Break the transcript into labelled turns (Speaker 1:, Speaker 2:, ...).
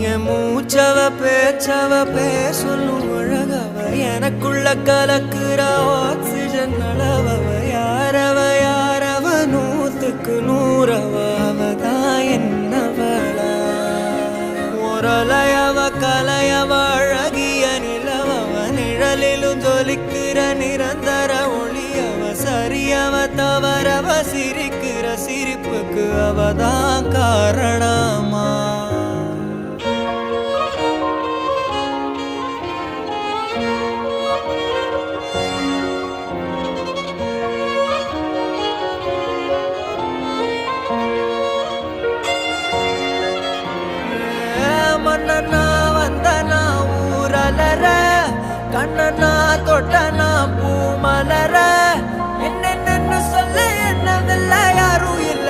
Speaker 1: என் மூச்சவ பேச்சவ பேசலும் அழகவ எனக்குள்ள கலக்குற ஆக்சிஜன் அளவவ யாரவ நூத்துக்கு நூறவ அவதான் என்னவளா ஒரலையவ கலையவ அழகிய நிலவவ நிழலிலும் ஜொலிக்கிற நிரந்தர ஒளியவ சரியவ தவறவ சிரிக்கிற சிரிப்புக்கு அவதான் காரணமா மன்னனா வந்தனா ஊரலர கண்ணனா தொட்டனா பூமலர என்னென்னு சொல்ல என்னதில்ல யாரும் இல்ல